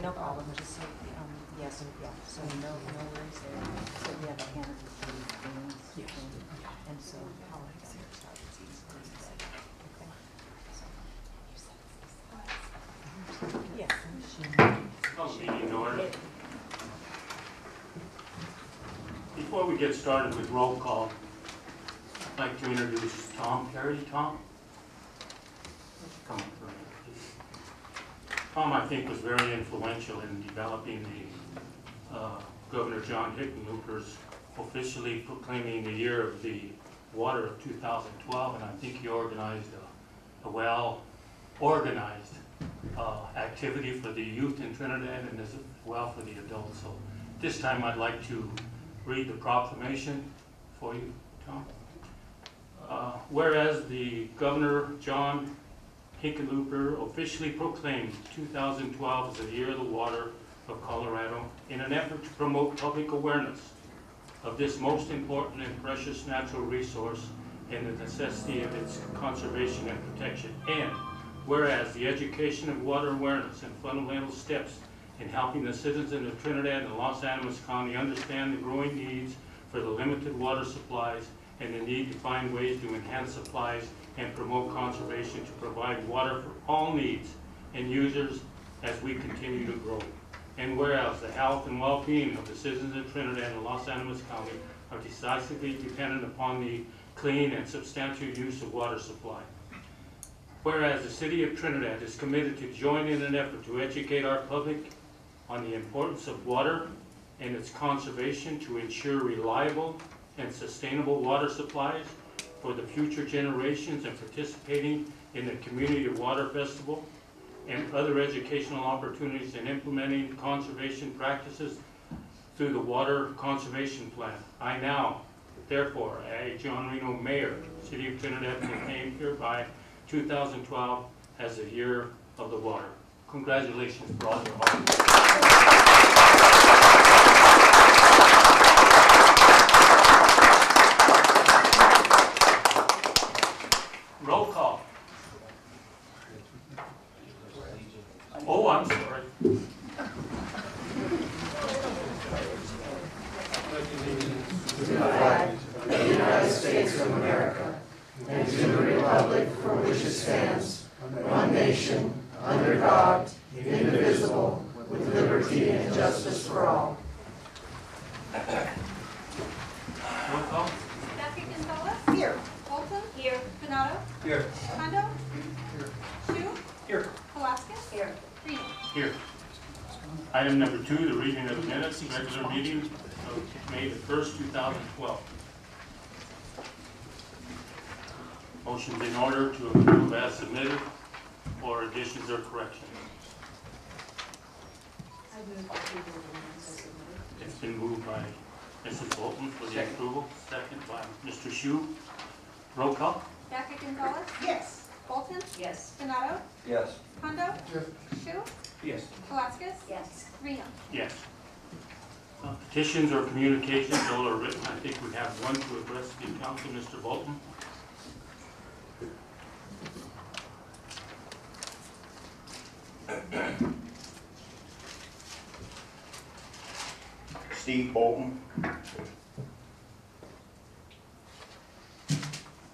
no problem. Just so, yes, yeah. So no worries there. So we have a hand of things. Yeah. And so how I got it started. Okay. Yes. Meeting order. Before we get started with roll call, I'd like to introduce Tom Perry. Tom? Come on, please. Tom, I think, was very influential in developing the Governor John Hickenlooper's officially proclaiming the year of the water of 2012, and I think he organized a well-organized activity for the youth in Trinidad and as well for the adults. So this time I'd like to read the proclamation for you, Tom. Whereas the Governor John Hickenlooper officially proclaimed 2012 as the year of the water of Colorado in an effort to promote public awareness of this most important and precious natural resource and the necessity of its conservation and protection. And whereas the education of water awareness and fundamental steps in helping the citizens of Trinidad and Los Animas County understand the growing needs for the limited water supplies and the need to find ways to enhance supplies and promote conservation to provide water for all needs and users as we continue to grow. And whereas the health and well-being of the citizens of Trinidad and Los Animas County are decisively dependent upon the clean and substantial use of water supply. Whereas the City of Trinidad is committed to join in an effort to educate our public on the importance of water and its conservation to ensure reliable and sustainable water supplies for the future generations, and participating in the Community Water Festival and other educational opportunities and implementing conservation practices through the Water Conservation Plan. I now, therefore, John Rino, Mayor, City of Trinidad, proclaim hereby 2012 as the year of the water. Congratulations, brother. Roll call. Oh, I'm sorry. To the flag of the United States of America and to the republic for which it stands, one nation, under God, indivisible, with liberty and justice for all. Roll call. Here. Bolton? Here. Donato? Here. Hondo? Shu? Here. Velasquez? Here. Reno? Here. Item number 2, the reading of the minutes, regular meeting of May the 1st, 2012. Motion's in order to approve as submitted, or additions or corrections. It's been moved by Mrs. Bolton for the approval, second by Mr. Shu. Roll call. Jackie Gonzalez? Yes. Bolton? Yes. Donato? Yes. Hondo? Yes. Shu? Yes. Velasquez? Yes. Reno? Yes. Petitions or communications, all are written. I think we have one to address the council, Mr. Bolton. Steve Bolton.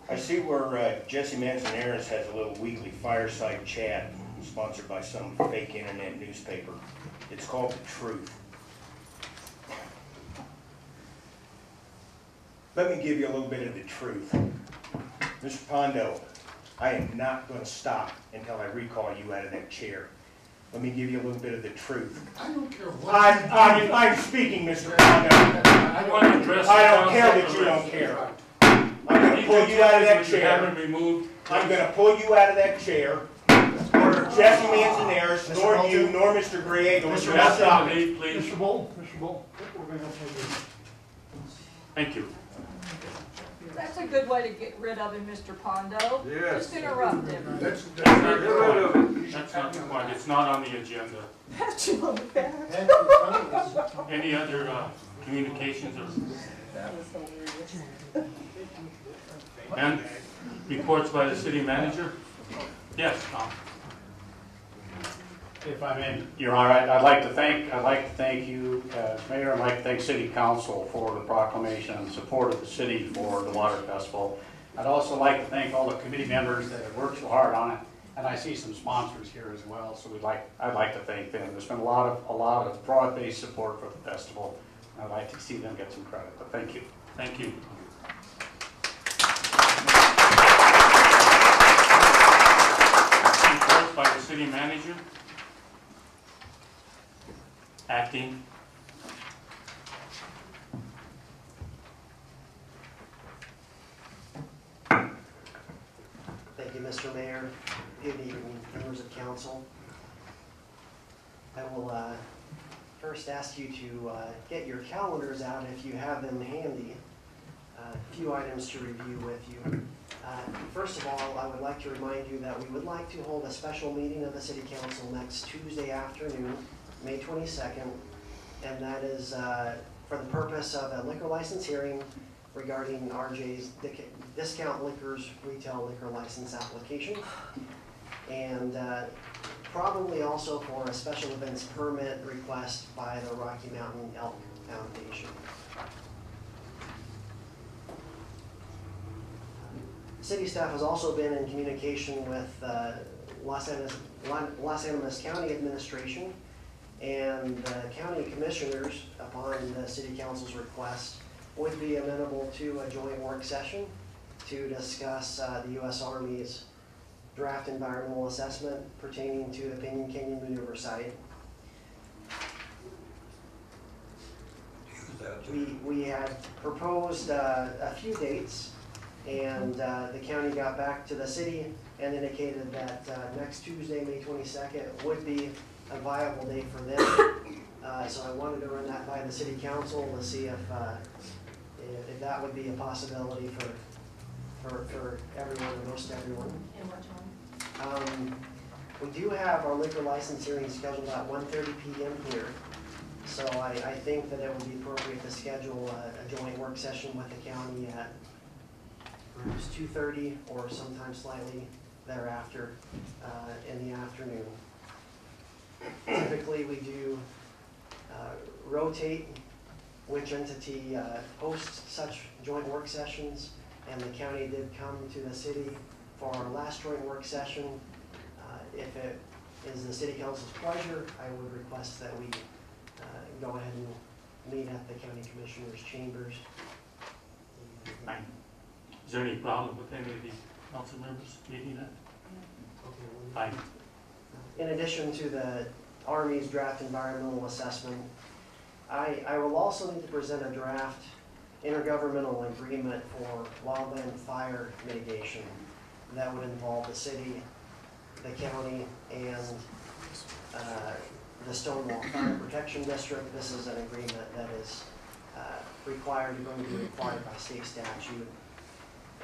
I see where Jesse Manzanares has a little weekly fireside chat sponsored by some fake internet newspaper. It's called The Truth. Let me give you a little bit of the truth. Mr. Pondo, I am not going to stop until I recall you out of that chair. Let me give you a little bit of the truth. I don't care what. I'm speaking, Mr. Pondo. I want to address. I don't care that you don't care. I'm going to pull you out of that chair. I'm going to pull you out of that chair. Nor Jesse Manzanares, nor you, nor Mr. Griego. Mr. Stop me, please. Mr. Bolton, we're going to take this. Thank you. That's a good way to get rid of him, Mr. Pondo. Yes. Just interrupt him. That's not the point. That's not the point. It's not on the agenda. Pat you on the back. Any other communications or and reports by the city manager? Yes, Tom. If I may, you're all right. I'd like to thank you as mayor. I'd like to thank City Council for the proclamation and support of the city for the Water Festival. I'd also like to thank all the committee members that have worked so hard on it, and I see some sponsors here as well. So I'd like to thank them. There's been a lot of broad-based support for the festival. I'd like to see them get some credit. But thank you. Thank you. Reports by the city manager. Acting. Thank you, Mr. Mayor. Good evening, members of council. I will first ask you to get your calendars out if you have them handy. A few items to review with you. First of all, I would like to remind you that we would like to hold a special meeting of the City Council next Tuesday afternoon, May 22nd, and that is for the purpose of a liquor license hearing regarding RJ's Discount Liquors Retail Liquor License application, and probably also for a special events permit request by the Rocky Mountain Elk Foundation. City staff has also been in communication with Los Animas County Administration, and the county commissioners, upon the city council's request, would be amenable to a joint work session to discuss the U.S. Army's draft environmental assessment pertaining to the Pinyon Canyon maneuver site. We had proposed a few dates, and the county got back to the city and indicated that next Tuesday, May 22nd, would be a viable date for them. So I wanted to run that by the city council to see if that would be a possibility for everyone, or most everyone. And what time? We do have our liquor license hearing scheduled at 1:30 p.m. here. So I think that it would be appropriate to schedule a joint work session with the county at perhaps 2:30 or sometime slightly thereafter in the afternoon. Typically, we do rotate which entity hosts such joint work sessions, and the county did come to the city for our last joint work session. If it is the city council's pleasure, I would request that we go ahead and meet at the county commissioners' chambers. Fine. Is there any problem with any of the council members meeting that? Fine. In addition to the Army's draft environmental assessment, I will also need to present a draft intergovernmental agreement for wildland fire mitigation that would involve the city, the county, and the Stonewall Fire Protection District. This is an agreement that is going to be required by state statute.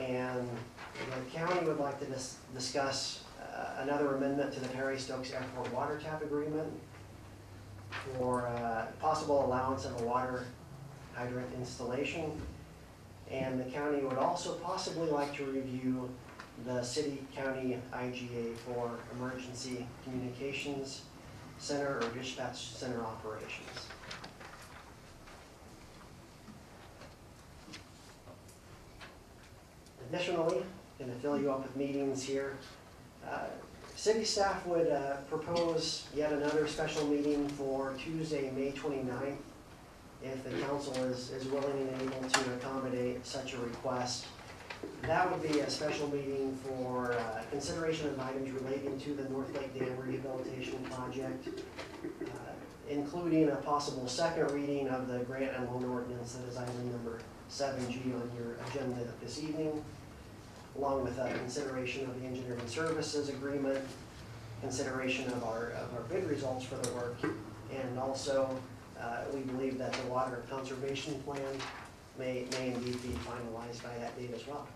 And the county would like to discuss another amendment to the Perry Stokes Airport water tap agreement for possible allowance of a water hydrant installation. And the county would also possibly like to review the city-county IGA for emergency communications center or dispatch center operations. Additionally, and to fill you up with meetings here, city staff would propose yet another special meeting for Tuesday, May 29th, if the council is willing and able to accommodate such a request. That would be a special meeting for consideration of items relating to the North Lake Dam Rehabilitation Project, including a possible second reading of the grant and loan ordinance that is item number 7G on your agenda this evening, along with consideration of the engineering services agreement, consideration of our bid results for the work, and also we believe that the water conservation plan may indeed be finalized by that date as well.